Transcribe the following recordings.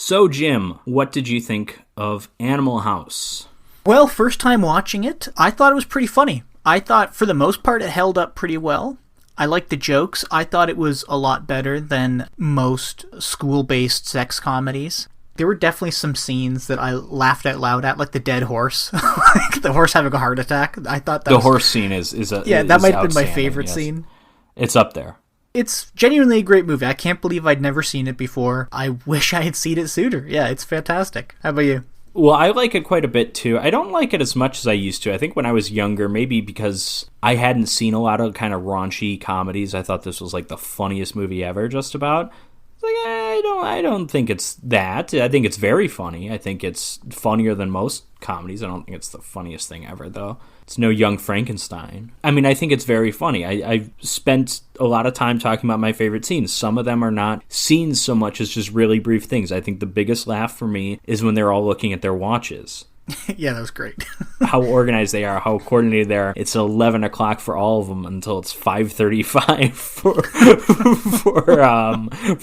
So, Jim, what did you think of Animal House? Well, first time watching it, I thought it was pretty funny. I thought, for the most part, it held up pretty well. I liked the jokes. I thought it was a lot better than most school-based sex comedies. There were definitely some scenes that I laughed out loud at, like the dead horse. Like the horse having a heart attack. I thought that horse scene is that might have been my favorite scene. It's up there. It's genuinely a great movie. I can't believe I'd never seen it before. I wish I had seen it sooner. Yeah, it's fantastic. How about you? Well, I like it quite a bit, too. I don't like it as much as I used to. I think when I was younger, maybe because I hadn't seen a lot of kind of raunchy comedies, I thought this was like the funniest movie ever, just about. It's like, I don't think it's that. I think it's very funny. I think it's funnier than most comedies. I don't think it's the funniest thing ever, though. It's no Young Frankenstein. I mean, I think it's very funny. I've spent a lot of time talking about my favorite scenes. Some of them are not scenes so much as just really brief things. I think the biggest laugh for me is when they're all looking at their watches. Yeah, that was great. How organized they are, how coordinated they are. It's 11 o'clock for all of them until it's 5:35 for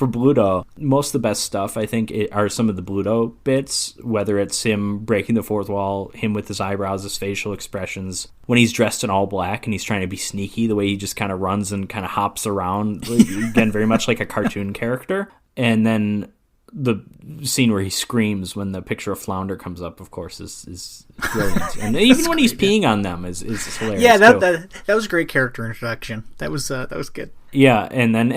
Bluto. Most of the best stuff, I think, are some of the Bluto bits, whether it's him breaking the fourth wall, him with his eyebrows, his facial expressions, when he's dressed in all black and he's trying to be sneaky, the way he just kind of runs and kind of hops around, again, very much like a cartoon character. And then the scene where he screams when the picture of Flounder comes up, of course, is brilliant. And even when he's peeing on them is hilarious. Yeah, that was a great character introduction. That was good. Yeah, and then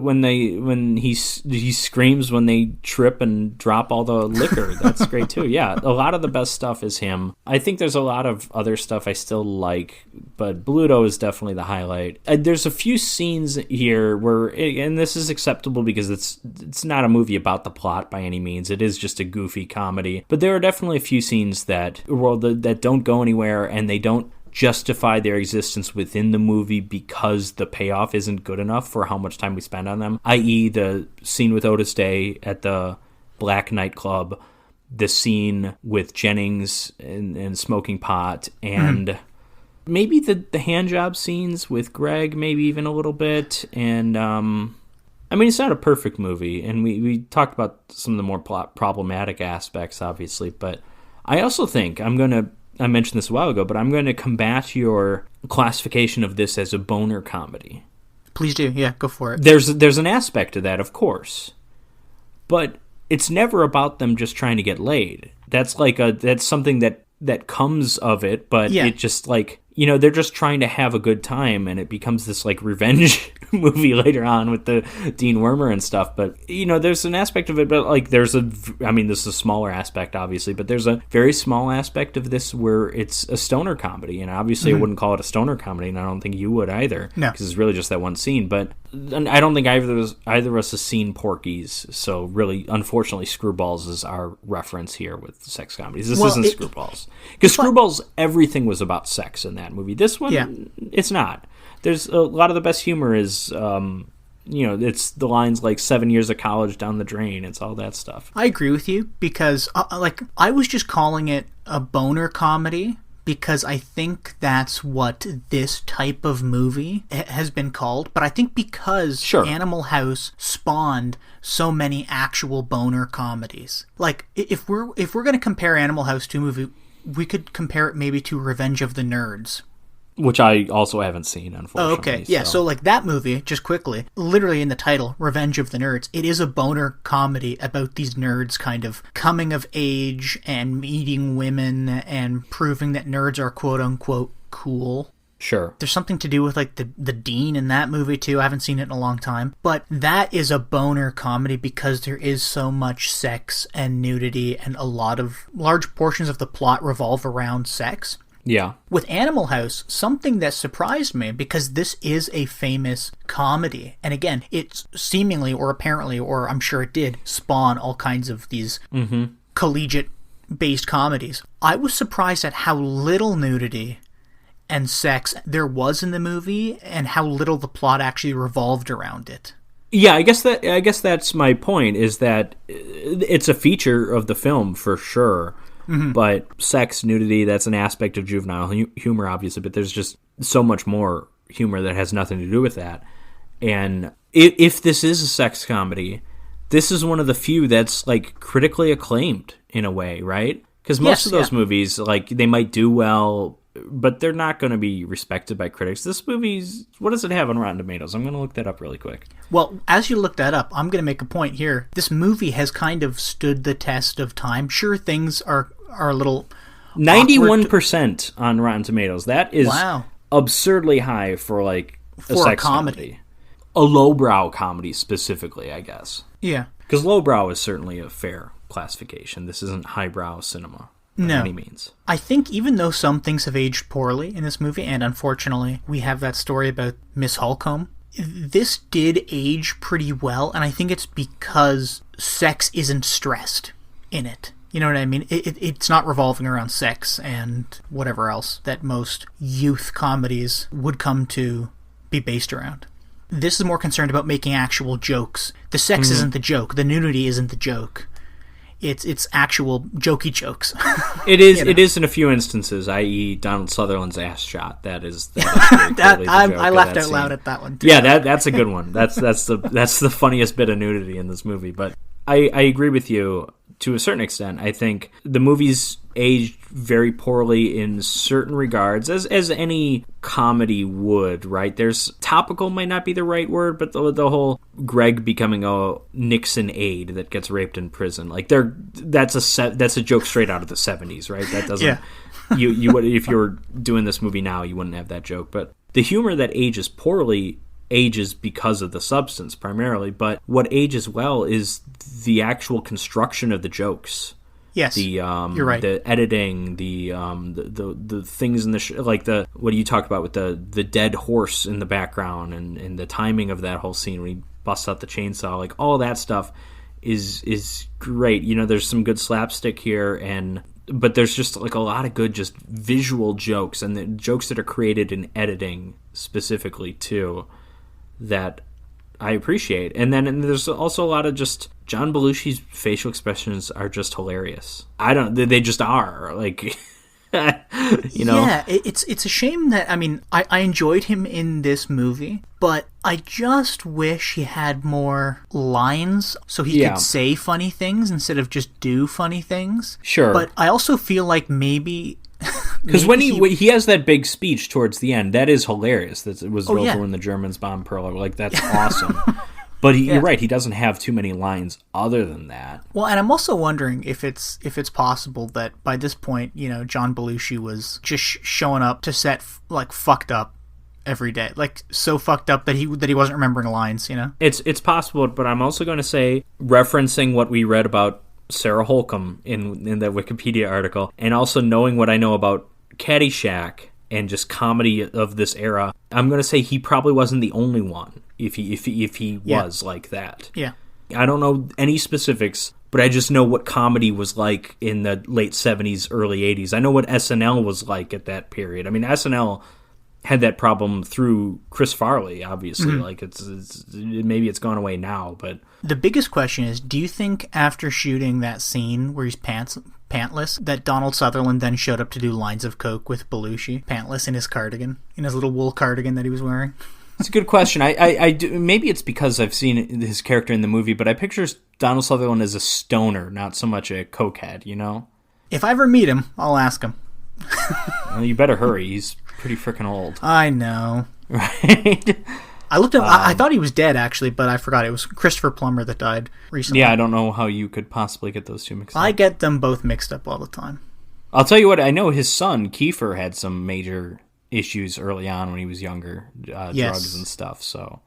when he screams when they trip and drop all the liquor, that's great too. Yeah, a lot of the best stuff is him. I think there's a lot of other stuff I still like, but Bluto is definitely the highlight. There's a few scenes here where, and this is acceptable because it's not a movie about the plot by any means. It is just a goofy comedy, but there are definitely a few scenes that don't go anywhere, and they don't justify their existence within the movie because the payoff isn't good enough for how much time we spend on them, i.e. the scene with Otis Day at the black nightclub, the scene with Jennings and smoking pot, and maybe the handjob scenes with Greg, maybe even a little bit. And I mean, it's not a perfect movie, and we talked about some of the more problematic aspects, obviously, but I also think I mentioned this a while ago, but I'm going to combat your classification of this as a boner comedy. Please do. Yeah, go for it. There's an aspect to that, of course. But it's never about them just trying to get laid. That's something that comes of it, but it just like, they're just trying to have a good time, and it becomes this like revenge movie later on with the Dean Wormer and stuff. But there's an aspect of it, but like this is a smaller aspect, obviously, but there's a very small aspect of this where it's a stoner comedy, and obviously I wouldn't call it a stoner comedy, and I don't think you would either, because it's really just that one scene. But I don't think either of us has seen Porky's, so really, unfortunately, Screwballs is our reference here with sex comedies. This isn't Screwballs, because Screwballs, everything was about sex in that movie. This one, it's not. There's a lot of the best humor is, it's the lines like 7 years of college down the drain. It's all that stuff. I agree with you because, I was just calling it a boner comedy because I think that's what this type of movie has been called. But I think because Animal House spawned so many actual boner comedies. Like, if we're going to compare Animal House to a movie, we could compare it maybe to Revenge of the Nerds. Which I also haven't seen, unfortunately. Oh, okay. Yeah, so like that movie, just quickly, literally in the title, Revenge of the Nerds, it is a boner comedy about these nerds kind of coming of age and meeting women and proving that nerds are quote-unquote cool. Sure. There's something to do with like the dean in that movie too. I haven't seen it in a long time. But that is a boner comedy because there is so much sex and nudity, and a lot of large portions of the plot revolve around sex. Yeah. With Animal House, something that surprised me, because this is a famous comedy, and again, it's seemingly or apparently, or I'm sure it did, spawn all kinds of these collegiate-based comedies. I was surprised at how little nudity and sex there was in the movie, and how little the plot actually revolved around it. Yeah, I guess that's my point, is that it's a feature of the film for sure. But sex, nudity, that's an aspect of juvenile humor, obviously, but there's just so much more humor that has nothing to do with that. And if this is a sex comedy, this is one of the few that's like critically acclaimed in a way, right? Because most of those movies, like, they might do well, but they're not going to be respected by critics. This movie's, what does it have on Rotten Tomatoes? I'm going to look that up really quick. Well, as you look that up, I'm going to make a point here. This movie has kind of stood the test of time. Sure, things are a little 91% on Rotten Tomatoes. That is absurdly high for like a sex comedy. A lowbrow comedy specifically, I guess. Yeah. Because lowbrow is certainly a fair classification. This isn't highbrow cinema by any means. I think even though some things have aged poorly in this movie, and unfortunately we have that story about Miss Holcomb, this did age pretty well, and I think it's because sex isn't stressed in it. You know what I mean? It's not revolving around sex and whatever else that most youth comedies would come to be based around. This is more concerned about making actual jokes. The sex isn't the joke. The nudity isn't the joke. It's actual jokey jokes. It is. It is in a few instances, i.e., Donald Sutherland's ass shot. That is I laughed out loud at that one too. Yeah, that's a good one. That's the funniest bit of nudity in this movie. But I agree with you to a certain extent. I think the movie's aged very poorly in certain regards, as any comedy would, right? There's topical might not be the right word, but the whole Greg becoming a Nixon aide that gets raped in prison, like that's a joke straight out of the 70s, right? That doesn't you would, if you were doing this movie now, you wouldn't have that joke. But the humor that ages poorly ages because of the substance primarily, but what ages well is the actual construction of the jokes. Yes, you're right. The editing, the things in the like the what you talked about with the dead horse in the background and the timing of that whole scene when he busts out the chainsaw, like all that stuff is great. You know, there's some good slapstick here, but there's just like a lot of good just visual jokes and the jokes that are created in editing specifically too that I appreciate. And there's also a lot of just John Belushi's facial expressions are just hilarious. They just are, like, you know. Yeah, it's a shame that, I mean, I enjoyed him in this movie, but I just wish he had more lines so he could say funny things instead of just do funny things. Sure. But I also feel like maybe... Because when he has that big speech towards the end, that is hilarious. That it was over when the Germans bombed Pearl Harbor. Like, that's awesome. But you're right. He doesn't have too many lines other than that. Well, and I'm also wondering if it's possible that by this point, you know, John Belushi was just showing up to set like fucked up every day, like so fucked up that he wasn't remembering lines. You know, it's possible. But I'm also going to say, referencing what we read about Sarah Holcomb in the Wikipedia article, and also knowing what I know about Caddyshack and just comedy of this era, I'm going to say he probably wasn't the only one if he was like that. Yeah. I don't know any specifics, but I just know what comedy was like in the late 70s, early 80s. I know what SNL was like at that period. I mean, SNL had that problem through Chris Farley, obviously. Mm-hmm. Like, maybe it's gone away now, but... The biggest question is, do you think after shooting that scene where he's pantless, that Donald Sutherland then showed up to do lines of coke with Belushi, pantless in his cardigan, in his little wool cardigan that he was wearing? It's a good question. I do, maybe it's because I've seen his character in the movie, but I picture Donald Sutherland as a stoner, not so much a cokehead, you know? If I ever meet him, I'll ask him. Well, you better hurry. He's pretty freaking old. I know. Right? I looked up. I thought he was dead, actually, but I forgot. It was Christopher Plummer that died recently. Yeah, I don't know how you could possibly get those two mixed up. I get them both mixed up all the time. I'll tell you what, I know his son, Kiefer, had some major issues early on when he was younger, drugs and stuff, so...